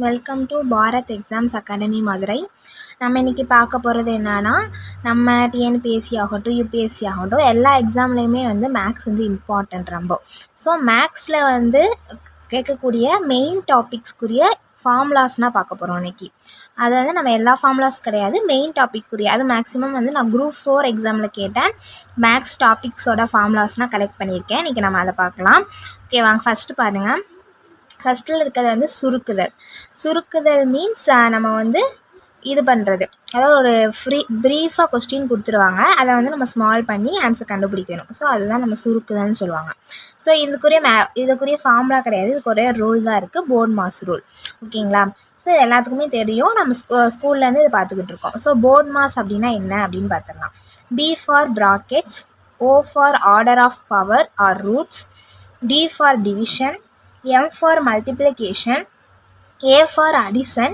Welcome to Bharat exams academy Madurai. நம்ம இன்றைக்கி பார்க்க போகிறது என்னன்னா, நம்ம டிஎன்பிஎஸ்சி ஆகட்டும் யூபிஎஸ்சி ஆகட்டும் எல்லா எக்ஸாம்லேயுமே மேக்ஸ் இம்பார்ட்டன்ட் ரொம்ப. ஸோ மேக்ஸில் கேட்கக்கூடிய மெயின் டாபிக்ஸ்க்குரிய ஃபார்முலாஸ்னால் பார்க்க போகிறோம் இன்றைக்கி. அதாவது நம்ம எல்லா ஃபார்முலாஸ் கிடையாது, மெயின் டாபிக்க்குரிய, அது மேக்ஸிமம் நான் குரூப் 4 எக்ஸாமில் கேட்டேன். மேக்ஸ் டாபிக்ஸோட ஃபார்முலாஸ்னால் கலெக்ட் பண்ணியிருக்கேன். இன்றைக்கி நம்ம அதை பார்க்கலாம். ஓகே வாங்க, ஃபஸ்ட்டு பாருங்கள். ஃபஸ்ட்டில் இருக்கிறது சுருக்குதல் மீன்ஸ் நம்ம இது பண்ணுறது, அதாவது ஒரு ப்ரீஃபாக கொஸ்டின் கொடுத்துருவாங்க, அதை நம்ம ஸ்மால் பண்ணி ஆன்சர் கண்டுபிடிக்கணும். ஸோ அதுதான் நம்ம சுருக்குதல்னு சொல்லுவாங்க. ஸோ இதுக்குரிய ஃபார்முலா கிடையாது, இதுக்கு ஒரே ரூல் தான் இருக்குது, போர்ட் மாஸ் ரூல். ஓகேங்களா? ஸோ இது எல்லாத்துக்குமே தெரியும், நம்ம ஸ்கூல்லேருந்து இது பார்த்துக்கிட்டு இருக்கோம். ஸோ போர்ட் மாஸ் அப்படின்னா என்ன அப்படின்னு பார்த்துடலாம். B for brackets, O for order of power or roots, D for division, M for multiplication, A for addition,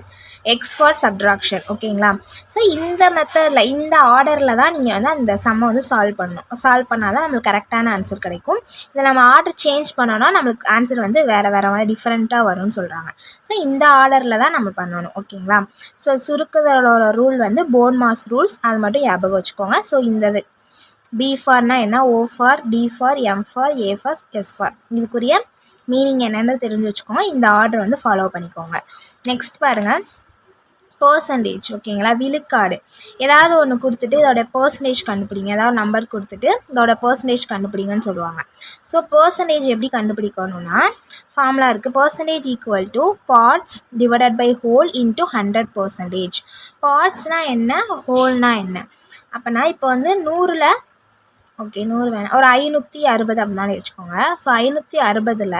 X for subtraction. ஓகேங்களா? ஸோ இந்த மெத்தடில், இந்த ஆர்டரில் தான் நீங்கள் அந்த சம்மை சால்வ் பண்ணணும். சால்வ் பண்ணால் தான் நம்மளுக்கு கரெக்டான ஆன்சர் கிடைக்கும். இதை நம்ம ஆர்டர் சேஞ்ச் பண்ணோன்னா நம்மளுக்கு ஆன்சர் வேறு மாதிரி டிஃப்ரெண்ட்டாக வரும்னு சொல்கிறாங்க. ஸோ இந்த ஆர்டரில் தான் நம்ம பண்ணணும். ஓகேங்களா? ஸோ சுருக்குதலோட ரூல் போர்ட் மாஸ் ரூல்ஸ், அது மட்டும் ஞாபகம் வச்சுக்கோங்க. ஸோ இந்த B ஃபார்னா என்ன, O for, D for, M for, A for, S for, இதுக்குரிய மீனிங் என்னென்னு தெரிஞ்சு வச்சுக்கோங்க. இந்த ஆர்டர் ஃபாலோ பண்ணிக்கோங்க. நெக்ஸ்ட் பாருங்கள், பர்சன்டேஜ். ஓகேங்களா? விழுக்காடு. ஏதாவது ஒன்று கொடுத்துட்டு இதோட பர்சன்டேஜ் கண்டுபிடிங்க, ஏதாவது நம்பர் கொடுத்துட்டு இதோட பர்சன்டேஜ் கண்டுபிடிங்கன்னு சொல்லுவாங்க. ஸோ பர்சன்டேஜ் எப்படி கண்டுபிடிக்கணும்னா, ஃபார்முலா இருக்குது. Percentage equal to parts divided by whole into 100%. பார்ட்ஸ்னால் என்ன, ஹோல்னால் என்ன? அப்போனா இப்போ 100ல், ஓகே 100 வேணாம், ஒரு 560 அப்படின்னாலே வச்சுக்கோங்க. ஸோ 560ல்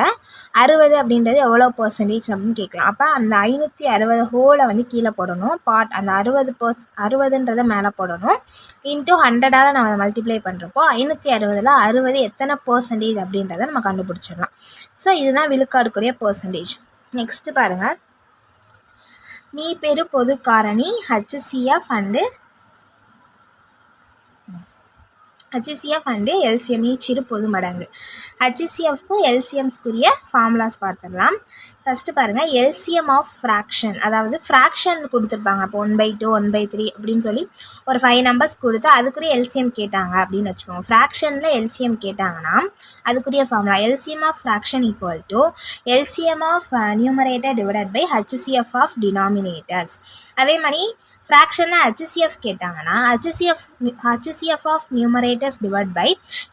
60 அப்படின்றது எவ்வளோ பர்சன்டேஜ் அப்படின்னு கேட்கலாம். அப்போ அந்த 560 ஹோலை கீழே போடணும், பார்ட் அந்த 60ன்றதை மேலே போடணும், இன்ட்டு 100ஆல் நம்ம அதை மல்டிப்ளை பண்ணுறப்போ 560ல் 60 எத்தனை பர்சன்டேஜ் அப்படின்றத நம்ம கண்டுபிடிச்சிடலாம். ஸோ இதுதான் விழுக்காடுக்குரிய பர்சன்டேஜ். நெக்ஸ்ட்டு பாருங்கள், மீ பெரு பொது காரணி HCF அண்டு எல்சிஎம் ஈச்சிரு பொது மடங்கு. HCFக்கும் எல்சிஎம்ஸ்க்குரிய ஃபார்முலாஸ் பார்த்துடலாம். ஃபஸ்ட்டு பாருங்கள், எல்சிஎம் ஆஃப் ஃப்ராக்ஷன், அதாவது ஃப்ராக்ஷன் கொடுத்துருப்பாங்க. அப்போ 1/2 1/3 அப்படின்னு சொல்லி ஒரு 5 நம்பர்ஸ் கொடுத்து அதுக்குரிய எல்சிஎம் கேட்டாங்க அப்படின்னு வச்சுக்கோங்க. ஃப்ராக்ஷனில் எல்சிஎம் கேட்டாங்கன்னா அதுக்குரிய formula LCM of fraction equal to LCM of numerator divided by HCF of denominators. அதே மாதிரி ஃப்ராக்ஷனில் HCF கேட்டாங்கன்னா HCF of numerators divide by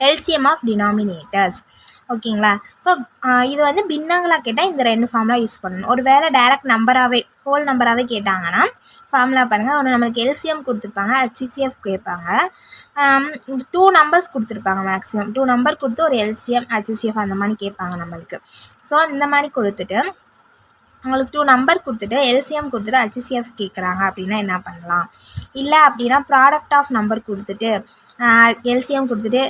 LCM of denominators. ஓகேங்களா? இப்போ இது பின்னங்களாக கேட்டால் இந்த 2 ஃபார்முலா யூஸ் பண்ணணும். ஒரு வேளை டைரக்ட் நம்பராகவே, ஹோல் நம்பராகவே கேட்டாங்கன்னா ஃபார்முலா பாருங்கள். ஒன்று நம்மளுக்கு எல்சிஎம் கொடுத்துருப்பாங்க, HCF கேட்பாங்க. 2 நம்பர்ஸ் கொடுத்துருப்பாங்க, மேக்ஸிமம் 2 நம்பர் கொடுத்து ஒரு எல்சிஎம் HCF அந்த மாதிரி கேட்பாங்க நம்மளுக்கு. ஸோ இந்த மாதிரி கொடுத்துட்டு உங்களுக்கு 2 நம்பர் கொடுத்துட்டு எல்சிஎம் கொடுத்துட்டு HCF கேட்குறாங்க அப்படின்னா என்ன பண்ணலாம்? இல்லை அப்படின்னா ப்ராடக்ட் ஆஃப் நம்பர் கொடுத்துட்டு எல்சிஎம் கொடுத்துட்டு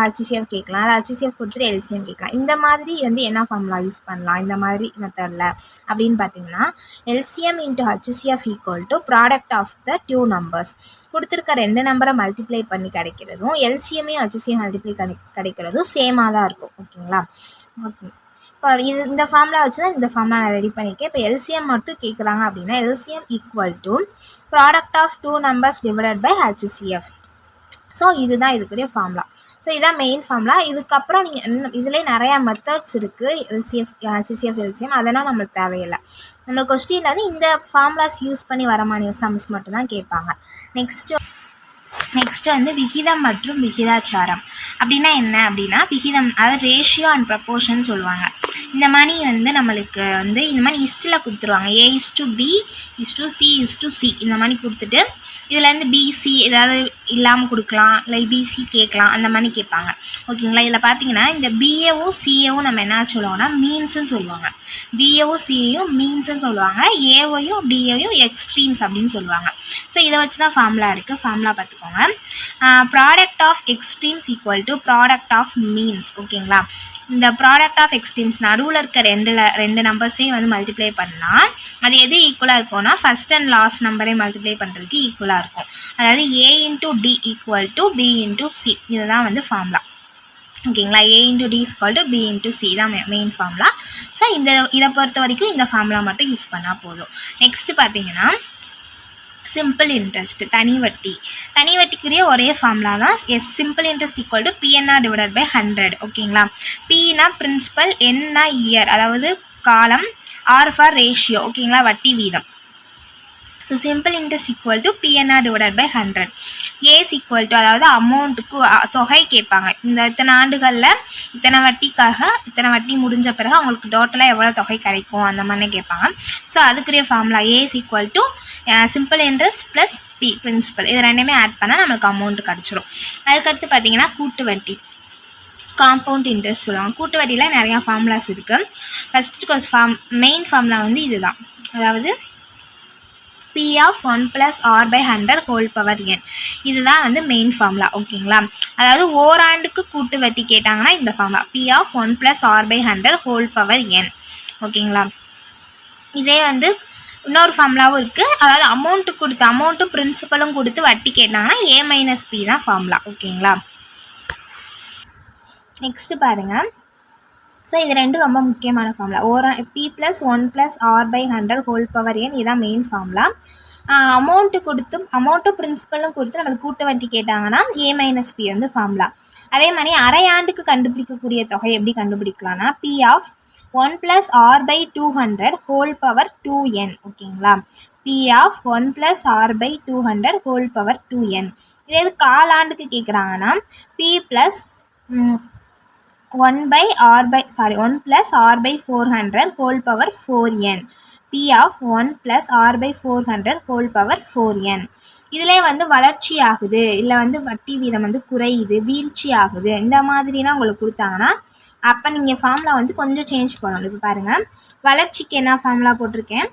HCF கேட்கலாம், இல்லை HCF கொடுத்துட்டு எல்சிஎம் கேட்கலாம். இந்த மாதிரி என்ன ஃபார்முலா யூஸ் பண்ணலாம் இந்த மாதிரி மெத்தடில் அப்படின்னு பார்த்தீங்கன்னா, LCM into HCF equal to product of the 2 numbers. கொடுத்துருக்க 2 நம்பரை மல்டிப்ளை பண்ணி கிடைக்கிறதும் எல்சிஎம்மையும் HCF மல்டிப்ளை கிடைக்கிறதும் சேமாக தான் இருக்கும். ஓகேங்களா? ஓகே, இப்போ இந்த ஃபார்முலா வச்சு தான் இந்த ஃபார்முலா நான் ரெடி பண்ணியிருக்கேன். இப்போ எல்சிஎம் மட்டும் கேட்குறாங்க அப்படின்னா LCM equal to product of 2 numbers divided by HCF. So இதுதான் இதுக்குரிய ஃபார்முலா. ஸோ இதான் மெயின் ஃபார்முலா. இதுக்கப்புறம் நீங்கள் இதிலே நிறையா மெத்தட்ஸ் இருக்குது, HCF எல்சிஎம், அதெல்லாம் நம்மளுக்கு தேவையில்லை. நம்மளுக்கு கொஸ்டின் இந்த ஃபார்முலாஸ் யூஸ் பண்ணி வர மாதிரி சம்ஸ் மட்டும்தான் கேட்பாங்க. நெக்ஸ்ட்டு விகிதம் மற்றும் விகிதாச்சாரம் அப்படின்னா என்ன அப்படின்னா, விகிதம் அதாவது ரேஷியோ அண்ட் ப்ரப்போர்ஷன் சொல்லுவாங்க. இந்த மாதிரி நம்மளுக்கு இந்த மாதிரி இஸ்ட்டில் கொடுத்துருவாங்க, A:B C:C இந்த மாதிரி கொடுத்துட்டு இதில் BC ஏதாவது இல்லாமல் கொடுக்கலாம், இல்லை BC கேட்கலாம், அந்த மாதிரி கேட்பாங்க. ஓகேங்களா? இதில் பார்த்தீங்கன்னா இந்த BAவும் CAவும் நம்ம என்ன சொல்லுவோம்னா மீன்ஸ்ன்னு சொல்லுவாங்க. BAவும் CAயும் மீன்ஸ்ன்னு சொல்லுவாங்க, Aவையும் DAவையும் எக்ஸ்ட்ரீம்ஸ் அப்படின்னு சொல்லுவாங்க. ஸோ இதை வச்சு தான் ஃபார்முலா இருக்குது. ஃபார்முலா பார்த்துக்கோங்க. Product of extremes equal to product of means. ஓகேங்களா? இந்த ப்ராடக்ட் ஆஃப் எக்ஸ்ட்ரீம்ஸ் நடுவில் இருக்க 2 நம்பர்ஸையும் மல்டிப்ளை பண்ணால் அது எது ஈக்குவலாக இருக்கும்னா ஃபஸ்ட் அண்ட் லாஸ்ட் நம்பரை மல்டிப்ளை பண்ணுறதுக்கு ஈக்குவலாக இருக்கும். அதாவது A into D equal to B into C. இதுதான் ஃபார்முலா. ஓகேங்களா. A into D is equal to B into C தான் மெயின் ஃபார்முலா. ஸோ இதை பொறுத்த வரைக்கும் இந்த ஃபார்முலா மட்டும் யூஸ் பண்ணால் போதும். நெக்ஸ்ட்டு பார்த்தீங்கன்னா சிம்பிள் இன்ட்ரெஸ்ட் தனி வட்டிக்குரிய ஒரே ஃபார்முலா தான். Simple interest equal to PNR divided by 100. ஓகேங்களா. பினா பிரின்சிபல், என்னா இயர் அதாவது காலம், ஆர் ஃபார் ரேஷியோ. ஓகேங்களா, வட்டி வீதம். So simple interest equal to PNR divided by 100. A is equal to அதாவது அமௌண்ட்டுக்கு தொகை கேட்பாங்க. இத்தனை ஆண்டுகளில் இத்தனை வட்டி முடிஞ்ச பிறகு அவங்களுக்கு டோட்டலாக எவ்வளோ தொகை கிடைக்கும் அந்த மாதிரி கேட்பாங்க. ஸோ அதுக்குரிய formula A is equal to simple interest plus P principal. இது ரெண்டுமே ஆட் பண்ணால் நம்மளுக்கு அமௌண்ட் கிடச்சிரும். அதுக்கடுத்து பார்த்தீங்கன்னா கூட்டு வட்டி, காம்பவுண்ட் இன்ட்ரெஸ்ட் சொல்லுவாங்க. கூட்டு வட்டியில் நிறையா ஃபார்முலாஸ் இருக்குது. ஃபஸ்ட்டு மெயின் ஃபார்முலா வந்து இதுதான், அதாவது P of 1 plus R by 100 whole power n. இதுதான் வந்து மெயின் ஃபார்முலா. ஓகேங்களா. அதாவது ஓராண்டுக்கு கூட்டு வட்டி கேட்டாங்கன்னா இந்த formula P of 1 plus R by 100 whole power n. ஓகேங்களா. இதே வந்து இன்னொரு ஃபார்முலாவும் இருக்குது. அதாவது அமௌண்ட்டும் பிரின்சிபலும் கொடுத்து வட்டி கேட்டாங்கன்னா A minus P தான் ஃபார்முலா. ஓகேங்களா. நெக்ஸ்ட்டு பாருங்கள். ஸோ இது ரெண்டும் ரொம்ப முக்கியமான formula. P plus 1 plus R by 100 whole power n இதுதான் மெயின் ஃபார்முலா. அமௌண்ட்டும் பிரின்சிபலும் கொடுத்து நம்மளுக்கு கூட்டு வட்டி கேட்டாங்கன்னா A minus P வந்து ஃபார்முலா. அதே மாதிரி அரையாண்டுக்கு கண்டுபிடிக்கக்கூடிய தொகை எப்படி கண்டுபிடிக்கலாம்னா P of 1 plus R by 200 whole power 2n. ஓகேங்களா. P of 1 plus R by 200 whole power 2n. இதே இது காலாண்டுக்கு கேட்குறாங்கன்னா P plus 1 plus R by 400 whole power 4n. P of 1 plus R by 400 whole power 4n. இதிலே வந்து வளர்ச்சி ஆகுது, இல்லை வந்து வட்டி வீதம் வந்து குறையுது, வீழ்ச்சி ஆகுது, இந்த மாதிரிலாம் உங்களுக்கு கொடுத்தாங்கன்னா அப்போ நீங்கள் ஃபார்முலா வந்து கொஞ்சம் சேஞ்ச் பண்ணணும். இப்போ பாருங்கள், வளர்ச்சிக்கு என்ன ஃபார்முலா போட்டிருக்கேன்,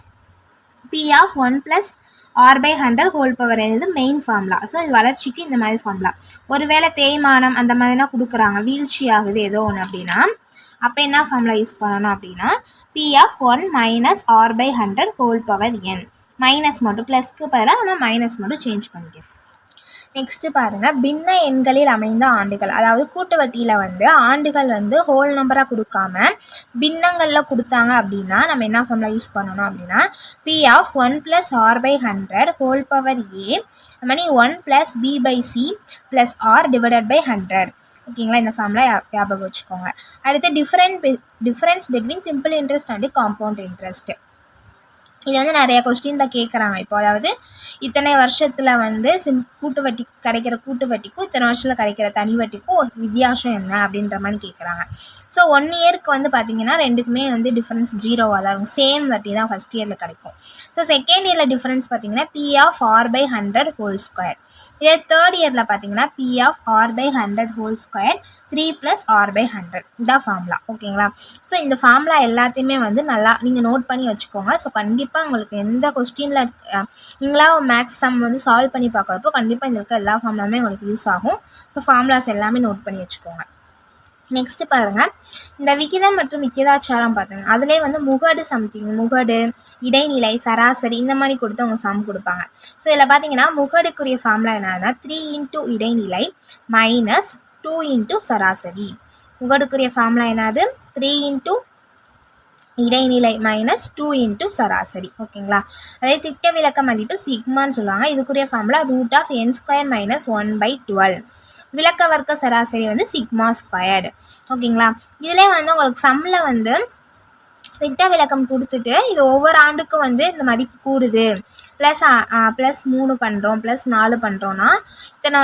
P of 1 plus R by 100 whole power n இது மெயின் ஃபார்முலா. ஸோ இது வளர்ச்சிக்கு இந்த மாதிரி ஃபார்முலா. ஒருவேளை தேய்மானம் அந்த மாதிரிலாம் கொடுக்குறாங்க, வீழ்ச்சி ஆகுது ஏதோ ஒன்று அப்படின்னா அப்போ என்ன ஃபார்முலா யூஸ் பண்ணணும் அப்படின்னா P of 1 minus R by 100 whole power n. Minus மட்டும், ப்ளஸ்க்கு பதிலாக நம்ம மைனஸ் மட்டும் சேஞ்ச் பண்ணிக்கிறோம். நெக்ஸ்ட்டு பாருங்கள், பின்ன எண்களில் அமைந்த ஆண்டுகள். அதாவது கூட்டு வட்டியில் வந்து ஆண்டுகள் வந்து ஹோல் நம்பராக கொடுக்காம பின்னங்களில் கொடுத்தாங்க அப்படின்னா நம்ம என்ன ஃபார்முலா யூஸ் பண்ணணும் அப்படின்னா P of 1 plus R by 100 whole power A அது மாதிரி 1 plus B by C plus R divided by 100. ஓகேங்களா. இந்த ஃபார்முலா ஞாபகம் வச்சுக்கோங்க. அடுத்து difference between simple interest and compound interest. இது வந்து நிறைய கொஸ்டினில் கேட்குறாங்க. இப்போ அதாவது இத்தனை வருஷத்தில் வந்து கூட்டு வட்டி கிடைக்கிற கூட்டு வட்டிக்கும் இத்தனை வருஷத்தில் கிடைக்கிற தனி வட்டிக்கும் ஒரு வித்தியாசம் என்ன அப்படின்ற மாதிரி கேட்குறாங்க. ஸோ 1 இயருக்கு வந்து பார்த்திங்கன்னா ரெண்டுக்குமே வந்து டிஃப்ரென்ஸ் 0வாக தான் இருக்கும். சேம் வட்டி தான் ஃபஸ்ட் இயரில் கிடைக்கும். ஸோ செகண்ட் இயரில் டிஃப்ரென்ஸ் பார்த்திங்கன்னா P of R by 100 whole square. இதே தேர்ட் இயரில் பார்த்தீங்கன்னா P of R by 100 whole square 3 plus R by 100 இதான் ஃபார்முலா. ஓகேங்களா. ஸோ இந்த ஃபார்முலா எல்லாத்தையுமே வந்து நல்லா நீங்கள் நோட் பண்ணி வச்சுக்கோங்க. ஸோ கண்டிப்பாக உங்களுக்கு எந்த கொஸ்டினில் நீங்களா மேக்ஸ் சம் வந்து சால்வ் பண்ணி பார்க்குறப்போ கண்டிப்பாக இந்த இருக்க எல்லா ஃபார்முலாமே உங்களுக்கு யூஸ் ஆகும். ஸோ ஃபார்முலாஸ் எல்லாமே நோட் பண்ணி வச்சுக்கோங்க. நெக்ஸ்ட்டு பாருங்கள், இந்த விகிதம் மற்றும் விகிதாச்சாரம் பார்த்துங்க. அதிலே வந்து முகடு, இடைநிலை, சராசரி இந்த மாதிரி கொடுத்து அவங்க சம் கொடுப்பாங்க. ஸோ இதில் பார்த்தீங்கன்னா முகடுக்குரிய ஃபார்முலா என்னன்னா 3 into இடைநிலை மைனஸ் 2 into சராசரி. முகடுக்குரிய ஃபார்முலா என்னது 3 into இடைநிலை மைனஸ் 2 into சராசரி. ஓகேங்களா. அதே திட்ட விலக்க மதிப்பு சிக்மான்னு சொல்லுவாங்க. இதுக்குரிய ஃபார்முலா √(n² - 1/12). விலக்க வர்க்க சராசரி வந்து சிக்மா ஸ்கொயர்டு. ஓகேங்களா. இதிலே வந்து உங்களுக்கு சம்மில் வந்து திட்ட விலக்கம் கொடுத்துட்டு இது ஒவ்வொரு ஆண்டுக்கும் வந்து இந்த மதிப்பு கூடுது, ப்ளஸ் 3 பண்ணுறோம், ப்ளஸ் 4 பண்ணுறோன்னா இத்தனை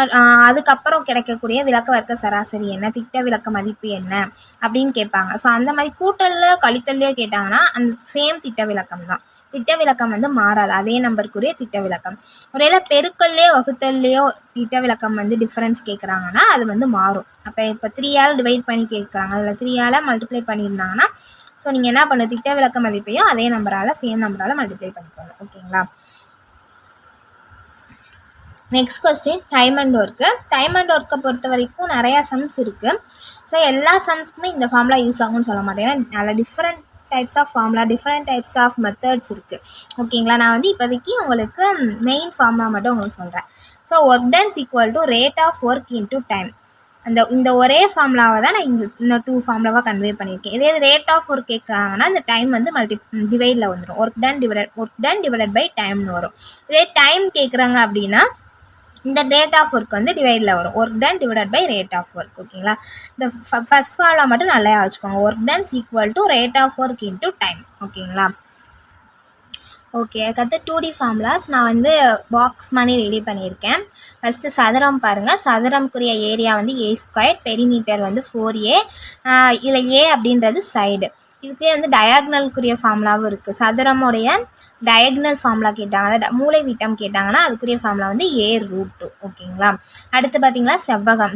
அதுக்கப்புறம் கிடைக்கக்கூடிய விலக்க வர்க்க சராசரி என்ன, திட்ட விலக்க மதிப்பு என்ன அப்படின்னு கேட்பாங்க. ஸோ அந்த மாதிரி கூட்டல்லையோ கழித்தல்லையோ கேட்டாங்கன்னா அந்த சேம் திட்ட விலக்கம் தான். திட்ட விலக்கம் வந்து மாறாது, அதே நம்பருக்குரிய திட்ட விலக்கம். ஒருவேளை பெருக்கல்லையோ வகுத்தல்லையோ திட்ட விலக்கம் வந்து டிஃப்ரென்ஸ் கேட்குறாங்கன்னா அது வந்து மாறும். அப்போ இப்போ 3ஆல் டிவைட் பண்ணி கேட்குறாங்க, அதில் 3ஆல் மல்டிப்ளை பண்ணியிருந்தாங்கன்னா ஸோ நீங்கள் என்ன பண்ணணும், திட்ட விலக்க மதிப்பையும் அதே நம்பரால் சேம் நம்பரால் மல்டிப்ளை பண்ணிக்கோங்க. ஓகேங்களா. Next question time and work. Time and ஒர்க்கை பொறுத்த வரைக்கும் நிறையா சம்ஸ் இருக்குது. ஸோ எல்லா சம்ஸ்க்குமே இந்த ஃபார்முலா யூஸ் ஆகும்னு சொல்ல மாட்டேன். ஏன்னா நல்ல different types of formula, different types of methods இருக்குது. ஓகேங்களா. நான் வந்து இப்போதைக்கு உங்களுக்கு மெயின் ஃபார்முலா மட்டும் உங்களுக்கு சொல்கிறேன். So work done equal to rate of work into time. இந்த ஒரே ஃபார்முலாவை தான் நான் இந்த 2 ஃபார்முலாவாக கன்வே பண்ணியிருக்கேன். இதே ரேட் ஆஃப் ஒர்க் கேட்குறாங்கன்னா இந்த டைம் வந்து டிவைடில் வந்துடும். ஒர்க் டன் டிவைடட் பை டைம்னு வரும். இதே டைம் கேட்குறாங்க அப்படின்னா இந்த ரேட் ஆஃப் ஒர்க் வந்து டிவைடில் வரும். Work done divided by rate of work. ஓகேங்களா? இந்த ஃபஸ்ட் ஃபார்முலா மட்டும் நல்லா வச்சுக்கோங்க. Work done equal to rate of work into time. ஓகேங்களா? ஓகே, அதுக்கடுத்து 2D ஃபார்முலாஸ் நான் வந்து பாக்ஸ் மாதிரி ரெடி பண்ணியிருக்கேன். ஃபஸ்ட்டு சதுரம் பாருங்கள். சதுரம்க்குரிய ஏரியா வந்து A², பெரிமீட்டர் வந்து 4A. இதில் A அப்படின்றது சைடு. இதுக்கே வந்து டயாக்னலுக்குரிய ஃபார்முலாவும் இருக்குது. சதுரமுடைய டயக்னல் ஃபார்முலா கேட்டாங்க, அதாவது மூளை விட்டம் கேட்டாங்கன்னா அதுக்குரிய ஃபார்முலா வந்து A√2. ஓகேங்களா? அடுத்து பார்த்தீங்கன்னா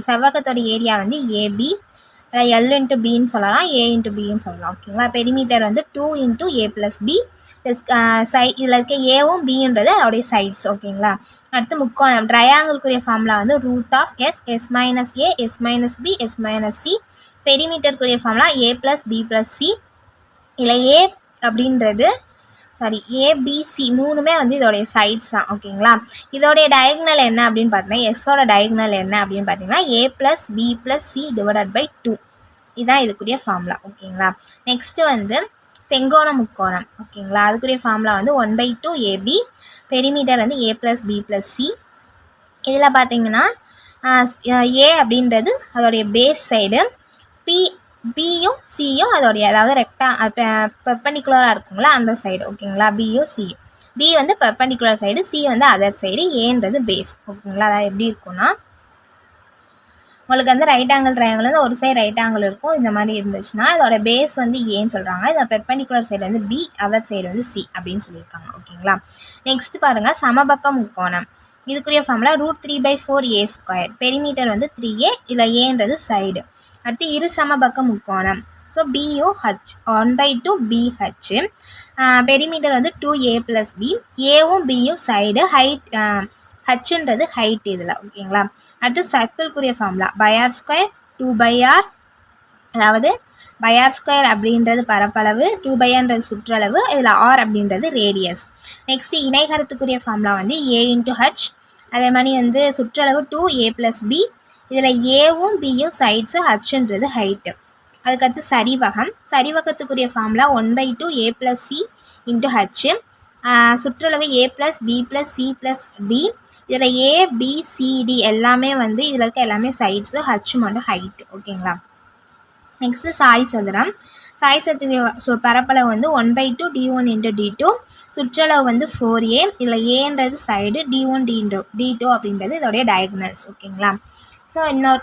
செவ்வகத்தோட ஏரியா வந்து AB, L இன்ட்டு பின்னு சொல்லலாம், A இன்ட்டு பின்னு சொல்லலாம். ஓகேங்களா? பெரிமீட்டர் வந்து 2 இன்ட்டு A + B. இதில் இருக்க ஏவும் பின்றது அதோடைய சைட்ஸ். ஓகேங்களா? அடுத்து முக்கோணம் ட்ரையாங்கிள்க்குரிய ஃபார்முலா வந்து √S, S - A, S - B, S - C. பெரிமீட்டருக்குரிய ஃபார்முலா A + B + C. இதில் A அப்படின்றது ABC மூணுமே வந்து இதோடைய சைட்ஸ் தான். ஓகேங்களா? இதோடைய டயக்னல் என்ன அப்படின்னு பார்த்தீங்கன்னா, எஸ்ஸோட டயக்னல் என்ன அப்படின்னு பார்த்தீங்கன்னா A + B + C / 2. இதுதான் இதுக்குரிய ஃபார்முலா. ஓகேங்களா? நெக்ஸ்ட்டு வந்து செங்கோண முக்கோணம். ஓகேங்களா? அதுக்குரிய ஃபார்முலா வந்து 1/2 AB. பெரிமீட்டர் வந்து A + B + C. இதில் பார்த்தீங்கன்னா A அப்படின்றது அதோடைய பேஸ் சைடு, பியும் சியும் அதோடைய அதாவது பெர்பெண்டிகுலராக இருக்குங்களா அந்த சைடு. ஓகேங்களா? பியும் சியும். பி வந்து பெர்பெண்டிகுலர் சைடு, சி வந்து அதர் சைடு, ஏன்றது பேஸ். ஓகேங்களா? அதாவது எப்படி இருக்குன்னா உங்களுக்கு வந்து ரைட் ஆங்கிள் ட்ரையாங்கிள் வந்து ஒரு சைடு ரைட் ஆங்கிள் இருக்கும். இந்த மாதிரி இருந்துச்சுன்னா இதோட பேஸ் வந்து ஏன்னு சொல்கிறாங்க. இந்த பெர்பெண்டிகுலர் சைடு வந்து பி, அதர் சைடு வந்து சி அப்படின்னு சொல்லியிருக்காங்க. ஓகேங்களா? நெக்ஸ்ட் பாருங்கள், சமபக்க முக்கோணம். இதுக்குரிய ஃபார்முலா √3/4A². பெரிமீட்டர் வந்து 3A, இதில் ஏன்றது சைடு. அடுத்து இரு சமபக்க முக்கோணம். So BOH 1/2 BH. பெரிமீட்டர் வந்து 2A + B. ஏவும் பியும் சைடு, ஹைட் ஹச்ன்றது ஹைட் இதில். ஓகேங்களா? அடுத்து சர்க்கிள்க்குரிய ஃபார்முலா πr², 2/r. அதாவது πr² அப்படின்றது பரப்பளவு, 2/rன்றது சுற்றளவு, இதில் r அப்படின்றது ரேடியஸ். நெக்ஸ்ட்டு இணைகரத்துக்குரிய ஃபார்முலா வந்து A × H. அதே மாதிரி வந்து சுற்றளவு 2A + B. இதில் ஏவும் பியும் சைட்ஸு, ஹச்ன்றது ஹைட்டு. அதுக்கடுத்து சரிவகத்துக்குரிய ஃபார்முலா 1/2 A + C × H. சுற்றளவு A + B + C + D. இதில் ABCD எல்லாமே வந்து இதில் இருக்க எல்லாமே சைட்ஸு, ஹச் மட்டும் ஹைட்டு. ஓகேங்களா? நெக்ஸ்ட்டு சாய்சத்துக்கு பரப்பளவு வந்து 1/2 D1 × D2. சுற்றளவு வந்து 4A. இதில் ஏன்றது சைடு, D1 D2 அப்படின்றது இதோடைய டயக்னல்ஸ். ஓகேங்களா? ஸோ இன்னொரு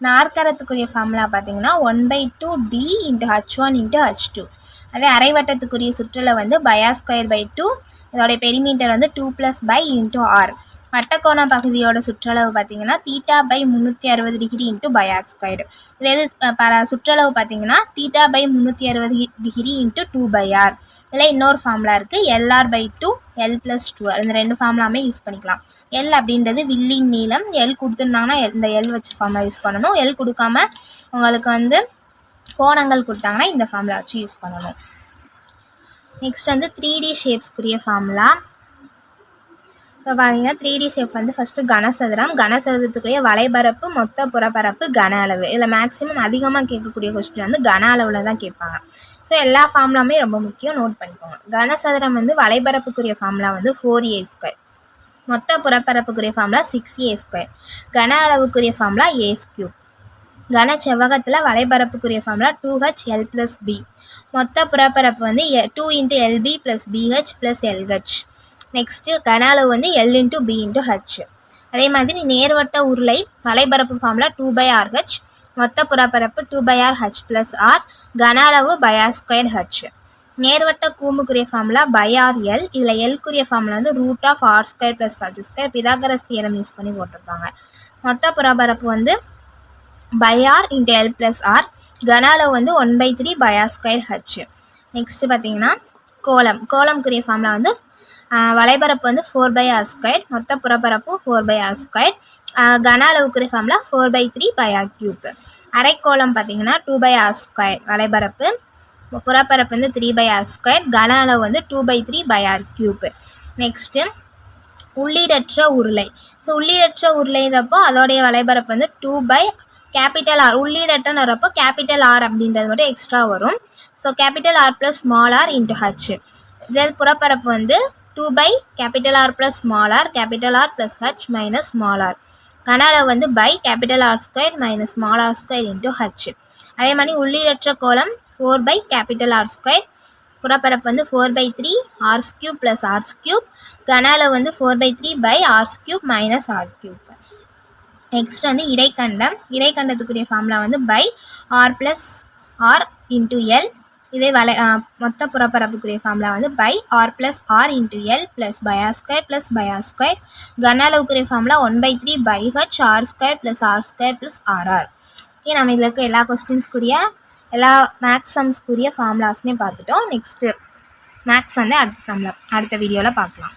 நாற்கரத்துக்குரிய ஃபார்முலா பார்த்தீங்கன்னா 1/2 D × H1 × H2. அதே அரைவட்டத்துக்குரிய சுற்றளவு வந்து πr²/2. இதோடைய பெரிமீட்டர் வந்து 2 + π × r. வட்டக்கோண பகுதியோட சுற்றளவு பார்த்தீங்கன்னா θ/360° × πr². இதே சுற்றளவு பார்த்தீங்கன்னா θ/360° × 2/r. இதில் இன்னொரு ஃபார்முலா இருக்குது, LR/2 L + 2. இந்த ரெண்டு ஃபார்முலாமே யூஸ் பண்ணிக்கலாம். L அப்படின்றது வில்லின் நீளம். L கொடுத்துருந்தாங்கன்னா இந்த L வச்சு ஃபார்முலா யூஸ் பண்ணணும். L கொடுக்காம உங்களுக்கு வந்து கோணங்கள் கொடுத்தாங்கன்னா இந்த ஃபார்முலா வச்சு யூஸ் பண்ணணும். நெக்ஸ்ட் வந்து 3D ஷேப்ஸ்க்குரிய ஃபார்முலா. இப்போ பார்த்தீங்கன்னா 3D ஷேப் வந்து ஃபஸ்ட்டு கனசதுரத்துக்குரிய வலைபரப்பு, மொத்த புறப்பரப்பு, கன அளவு. இதில் மேக்ஸிமம் அதிகமாக கேட்கக்கூடிய கொஸ்டின் வந்து கன அளவில் தான் கேட்பாங்க. ஸோ எல்லா ஃபார்முலாமே ரொம்ப முக்கியம், நோட் பண்ணிக்கோங்க. கனசதுரம் வந்து வலைபரப்புக்குரிய ஃபார்முலா வந்து 4A². மொத்த புறப்பரப்புக்குரிய ஃபார்முலா 6A². கன அளவுக்குரிய ஃபார்முலா A3. கன செவ்வகத்தில் வலைபரப்புக்குரிய ஃபார்முலா 2HL + B. மொத்த புறப்பரப்பு வந்து 2 × LB + BH + LH. நெக்ஸ்ட்டு கன அளவு வந்து L × B × H. அதே மாதிரி நேர்வட்ட உருளை வலைபரப்பு ஃபார்முலா 2/RH. மொத்த புறப்பரப்பு 2/RH + R. கன அளவு πr²H. நேர்வட்ட கூம்புக்குரிய ஃபார்முலா πrL. இதில் எல்க்குரிய ஃபார்முலா வந்து √R² + H². Pythagoras theorem use பண்ணி போட்டிருப்பாங்க. மொத்த புறப்பரப்பு வந்து πr × L + R. கன அளவு வந்து 1/3 πr²H. நெக்ஸ்ட்டு பார்த்தீங்கன்னா கோலம்க்குரிய ஃபார்முலா வந்து வலைபரப்பு வந்து 4/r². மொத்த புறப்பரப்பு 4/r². கன அளவுக்குரிய ஃபார்முலா 4/3 πr3. அரைக்கோளம் பார்த்தீங்கன்னா 2/r². வலைபரப்பு, புறப்பரப்பு வந்து 3/r². கன அளவு வந்து 2/3 πr3. நெக்ஸ்ட்டு உள்ளீடற்ற உருளை. ஸோ உள்ளீடற்ற உருளைன்றப்போ அதோடைய வலைபரப்பு வந்து 2 கேபிட்டல் ஆர். உள்ளீடற்றன்னு வரப்போ கேபிட்டல் ஆர் அப்படின்றது மட்டும் எக்ஸ்ட்ரா வரும். So capital R plus small r into h. இதே புறப்பரப்பு வந்து 2 capital R plus small r capital R plus h minus small r. கன அளவு வந்து pi capital R square minus small r square into h. அதே மாதிரி உள்ளீடற்ற கோளம் 4 கேபிட்டல் ஆர் ஸ்கொயர். புறப்பரப்பு வந்து 4/3 R's cube plus R's cube. கன அளவு வந்து 4/3 R's cube minus R cube. Next வந்து இடைக்கண்டம். இடைக்கண்டத்துக்குரிய ஃபார்முலா வந்து pi R plus R into L. இதே மொத்த புறப்பரப்புக்குரிய ஃபார்முலா வந்து pi R plus R into L plus pi R square plus pi R square. கன அளவுக்குரிய formula 1/3 pi H R square plus R square plus R R. Okay, நம்ம இதில் இருக்க எல்லா கொஸ்டின்ஸ்க்குரிய எல்லா மேக்ஸ் சம்ஸ்க்குரிய ஃபார்முலாஸ்னே பார்த்துட்டோம். நெக்ஸ்ட்டு மேக்ஸ் வந்து அடுத்த வீடியோவில் பார்க்கலாம்.